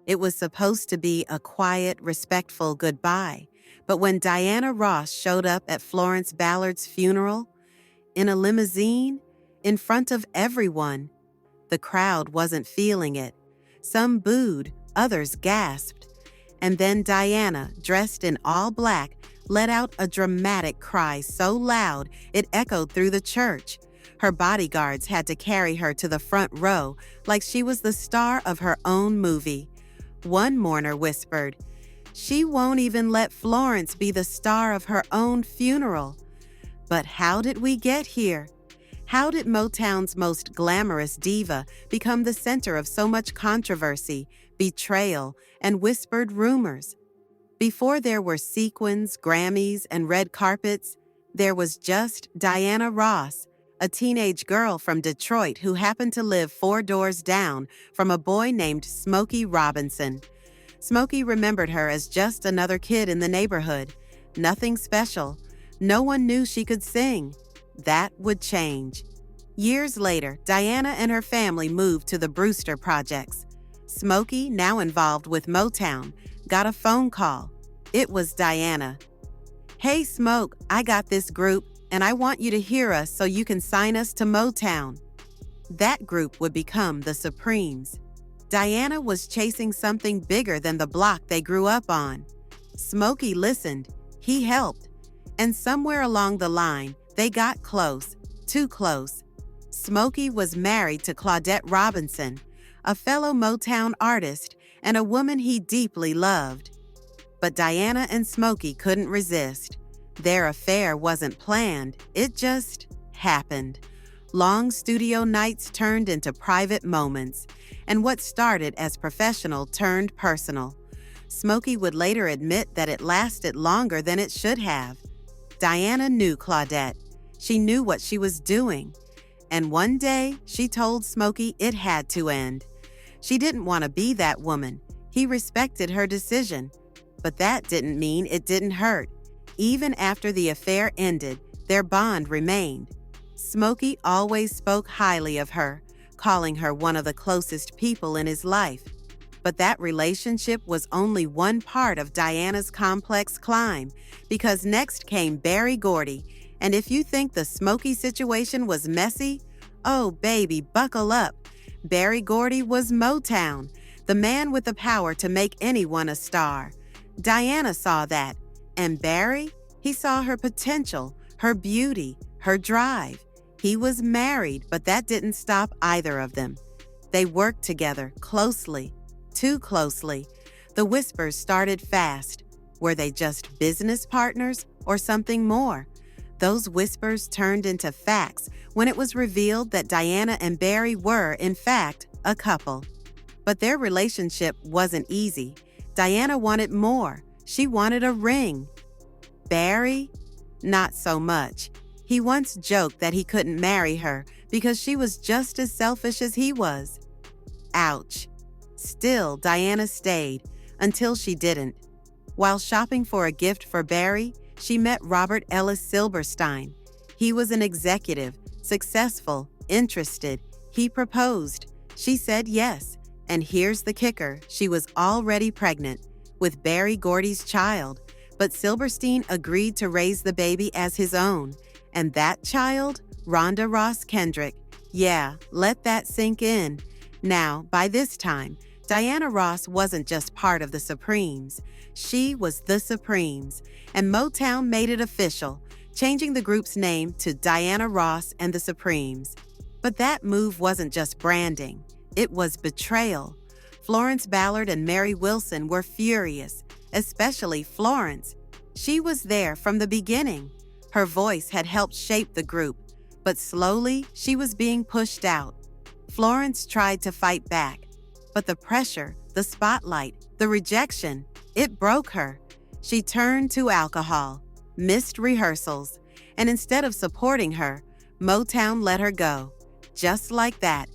It was supposed to be a quiet, respectful goodbye. But when Diana Ross showed up at Florence Ballard's funeral, in a limousine, in front of everyone, the crowd wasn't feeling it. Some booed, others gasped. And then Diana, dressed in all black, let out a dramatic cry so loud it echoed through the church. Her bodyguards had to carry her to the front row like she was the star of her own movie. One mourner whispered, "She won't even let Florence be the star of her own funeral." But how did we get here? How did Motown's most glamorous diva become the center of so much controversy, betrayal, and whispered rumors? Before there were sequins, Grammys, and red carpets, there was just Diana Ross, a teenage girl from Detroit who happened to live 4 doors down from a boy named Smokey Robinson. Smokey remembered her as just another kid in the neighborhood. Nothing special. No one knew she could sing. That would change. Years later, Diana and her family moved to the Brewster Projects. Smokey, now involved with Motown, got a phone call. It was Diana. "Hey Smoke, I got this group, and I want you to hear us so you can sign us to Motown." That group would become the Supremes. Diana was chasing something bigger than the block they grew up on. Smokey listened. He helped. And somewhere along the line, they got close, too close. Smokey was married to Claudette Robinson, a fellow Motown artist and a woman he deeply loved. But Diana and Smokey couldn't resist. Their affair wasn't planned, it just happened. Long studio nights turned into private moments, and what started as professional turned personal. Smokey would later admit that it lasted longer than it should have. Diana knew Claudette. She knew what she was doing. And one day, she told Smokey it had to end. She didn't want to be that woman. He respected her decision. But that didn't mean it didn't hurt. Even after the affair ended, their bond remained. Smokey always spoke highly of her, calling her one of the closest people in his life. But that relationship was only one part of Diana's complex climb, because next came Barry Gordy. And if you think the Smokey situation was messy, oh baby, buckle up. Barry Gordy was Motown, the man with the power to make anyone a star. Diana saw that. And Barry, he saw her potential, her beauty, her drive. He was married, but that didn't stop either of them. They worked together closely, too closely. The whispers started fast. Were they just business partners or something more? Those whispers turned into facts when it was revealed that Diana and Barry were, in fact, a couple. But their relationship wasn't easy. Diana wanted more. She wanted a ring. Barry? Not so much. He once joked that he couldn't marry her because she was just as selfish as he was. Ouch. Still, Diana stayed until she didn't. While shopping for a gift for Barry, she met Robert Ellis Silberstein. He was an executive, successful, interested. He proposed. She said yes. And here's the kicker, she was already pregnant with Barry Gordy's child. But Silberstein agreed to raise the baby as his own. And that child? Rhonda Ross Kendrick. Yeah, let that sink in. Now, by this time, Diana Ross wasn't just part of the Supremes. She was the Supremes, and Motown made it official, changing the group's name to Diana Ross and the Supremes. But that move wasn't just branding. It was betrayal. Florence Ballard and Mary Wilson were furious, especially Florence. She was there from the beginning. Her voice had helped shape the group, but slowly she was being pushed out. Florence tried to fight back, but the pressure, the spotlight, the rejection, it broke her. She turned to alcohol, missed rehearsals, and instead of supporting her, Motown let her go. Just like that.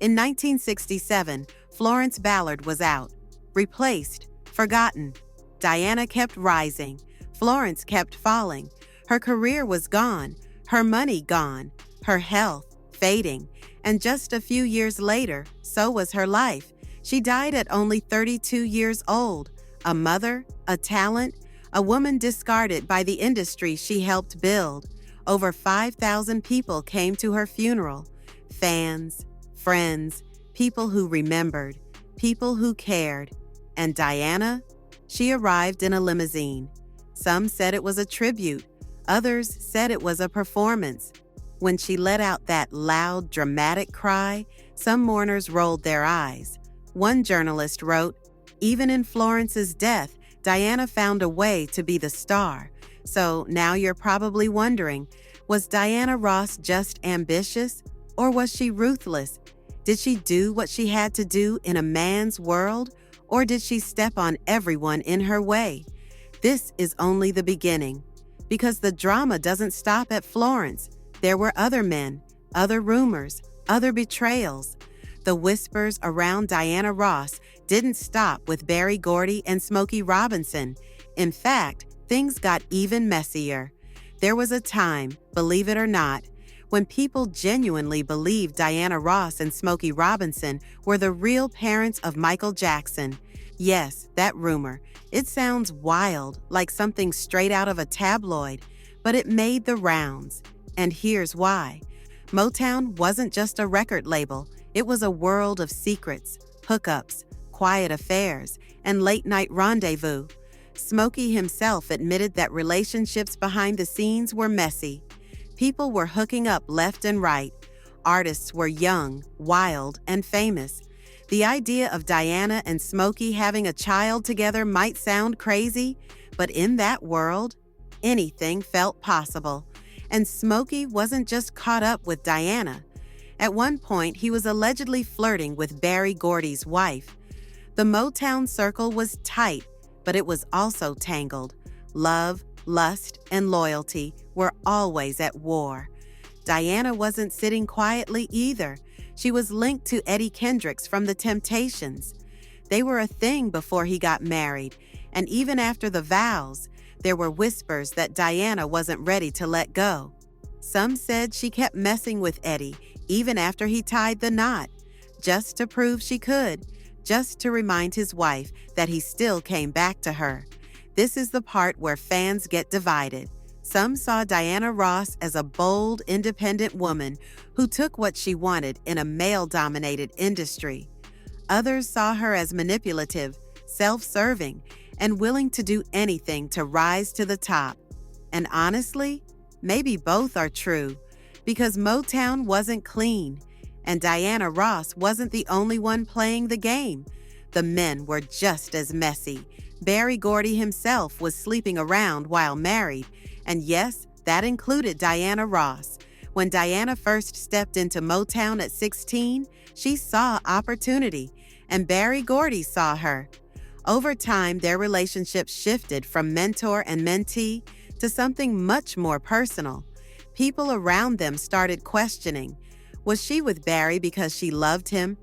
In 1967, Florence Ballard was out, replaced, forgotten. Diana kept rising. Florence kept falling. Her career was gone, her money gone, her health fading, and just a few years later, so was her life. She died at only 32 years old, a mother, a talent, a woman discarded by the industry she helped build. Over 5,000 people came to her funeral. Fans, friends, people who remembered, people who cared. And Diana? She arrived in a limousine. Some said it was a tribute. Others said it was a performance. When she let out that loud, dramatic cry, some mourners rolled their eyes. One journalist wrote, "Even in Florence's death, Diana found a way to be the star." So now you're probably wondering, was Diana Ross just ambitious, or was she ruthless? Did she do what she had to do in a man's world, or did she step on everyone in her way? This is only the beginning, because the drama doesn't stop at Florence. There were other men, other rumors, other betrayals. The whispers around Diana Ross didn't stop with Barry Gordy and Smokey Robinson. In fact, things got even messier. There was a time, believe it or not, when people genuinely believed Diana Ross and Smokey Robinson were the real parents of Michael Jackson. Yes, that rumor. It sounds wild, like something straight out of a tabloid, but it made the rounds. And here's why. Motown wasn't just a record label. It was a world of secrets, hookups, quiet affairs, and late-night rendezvous. Smokey himself admitted that relationships behind the scenes were messy. People were hooking up left and right. Artists were young, wild, and famous. The idea of Diana and Smokey having a child together might sound crazy, but in that world, anything felt possible. And Smokey wasn't just caught up with Diana. At one point, he was allegedly flirting with Barry Gordy's wife. The Motown circle was tight, but it was also tangled. Love, lust, and loyalty were always at war. Diana wasn't sitting quietly either. She was linked to Eddie Kendricks from The Temptations. They were a thing before he got married, and even after the vows, there were whispers that Diana wasn't ready to let go. Some said she kept messing with Eddie even after he tied the knot, just to prove she could, just to remind his wife that he still came back to her. This is the part where fans get divided. Some saw Diana Ross as a bold, independent woman who took what she wanted in a male-dominated industry. Others saw her as manipulative, self-serving, and willing to do anything to rise to the top. And honestly, maybe both are true, because Motown wasn't clean, and Diana Ross wasn't the only one playing the game. The men were just as messy. Barry Gordy himself was sleeping around while married, and yes, that included Diana Ross. When Diana first stepped into Motown at 16, she saw opportunity, and Barry Gordy saw her. Over time, their relationship shifted from mentor and mentee to something much more personal. People around them started questioning, was she with Barry because she loved him?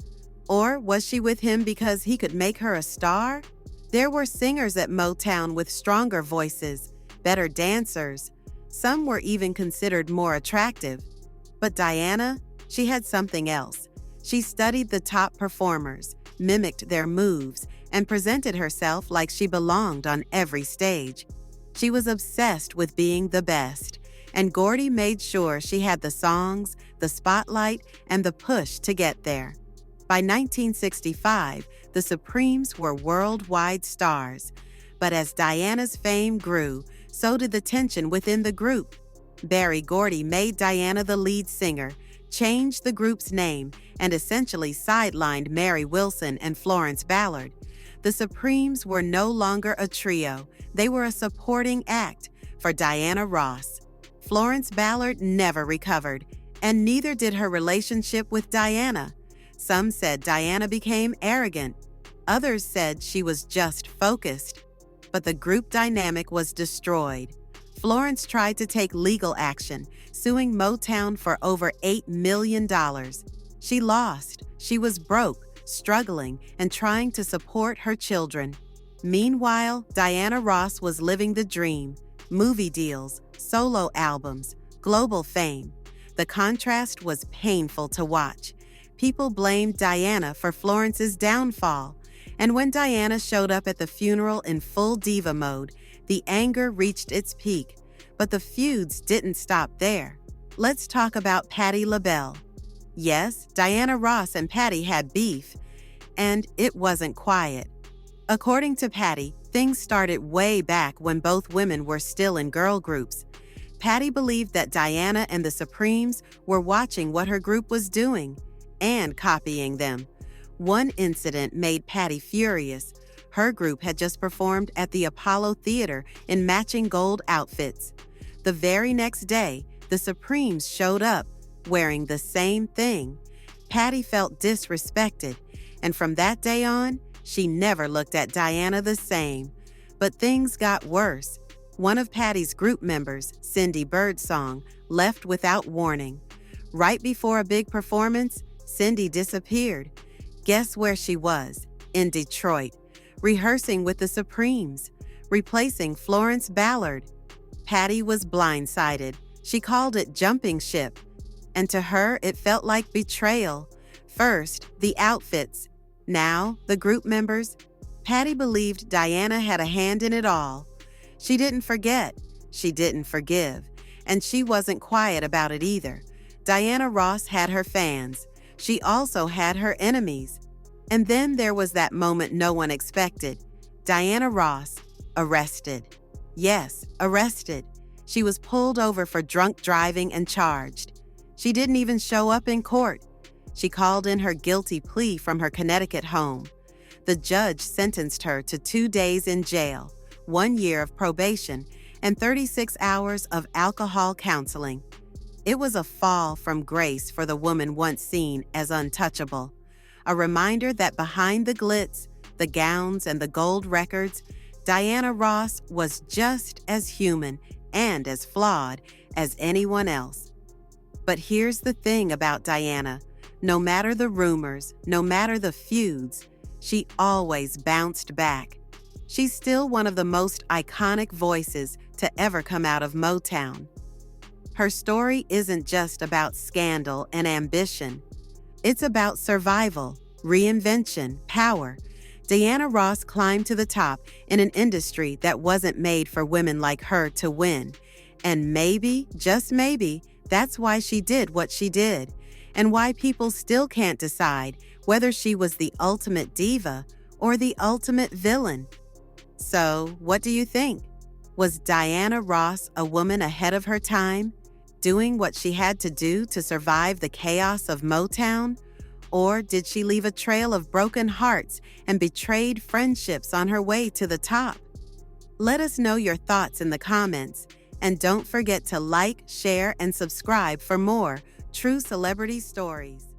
Or was she with him because he could make her a star? There were singers at Motown with stronger voices, better dancers. Some were even considered more attractive. But Diana, she had something else. She studied the top performers, mimicked their moves, and presented herself like she belonged on every stage. She was obsessed with being the best, and Gordy made sure she had the songs, the spotlight, and the push to get there. By 1965, the Supremes were worldwide stars. But as Diana's fame grew, so did the tension within the group. Barry Gordy made Diana the lead singer, changed the group's name, and essentially sidelined Mary Wilson and Florence Ballard. The Supremes were no longer a trio. They were a supporting act for Diana Ross. Florence Ballard never recovered, and neither did her relationship with Diana. Some said Diana became arrogant. Others said she was just focused. But the group dynamic was destroyed. Florence tried to take legal action, suing Motown for over $8 million. She lost. She was broke, struggling, and trying to support her children. Meanwhile, Diana Ross was living the dream: movie deals, solo albums, global fame. The contrast was painful to watch. people blamed Diana for Florence's downfall, and when Diana showed up at the funeral in full diva mode, the anger reached its peak. But the feuds didn't stop there. Let's talk about Patti LaBelle. Yes, Diana Ross and Patti had beef, and it wasn't quiet. According to Patti, things started way back when both women were still in girl groups. Patti believed that Diana and the Supremes were watching what her group was doing and copying them. One incident made Patti furious. Her group had just performed at the Apollo Theater in matching gold outfits. The very next day, the Supremes showed up wearing the same thing. Patti felt disrespected, and from that day on, she never looked at Diana the same. But things got worse. One of Patti's group members, Cindy Birdsong, left without warning. Right before a big performance, Cindy disappeared. Guess where she was? In Detroit, rehearsing with the Supremes, replacing Florence Ballard. Patti was blindsided. She called it jumping ship, and to her it felt like betrayal. First, the outfits, now the group members. Patti believed Diana had a hand in it all. She didn't forget, she didn't forgive, and she wasn't quiet about it either. Diana Ross had her fans. She also had her enemies. And then there was that moment no one expected. Diana Ross, arrested. Yes, arrested. She was pulled over for drunk driving and charged. She didn't even show up in court. She called in her guilty plea from her Connecticut home. The judge sentenced her to 2 days in jail, 1 year of probation, and 36 hours of alcohol counseling. It was a fall from grace for the woman once seen as untouchable. A reminder that behind the glitz, the gowns, and the gold records, Diana Ross was just as human and as flawed as anyone else. But here's the thing about Diana. No matter the rumors, no matter the feuds, she always bounced back. She's still one of the most iconic voices to ever come out of Motown. Her story isn't just about scandal and ambition. It's about survival, reinvention, power. Diana Ross climbed to the top in an industry that wasn't made for women like her to win. And maybe, just maybe, that's why she did what she did, and why people still can't decide whether she was the ultimate diva or the ultimate villain. So, what do you think? Was Diana Ross a woman ahead of her time, doing what she had to do to survive the chaos of Motown? Or did she leave a trail of broken hearts and betrayed friendships on her way to the top? Let us know your thoughts in the comments, and don't forget to like, share, and subscribe for more true celebrity stories.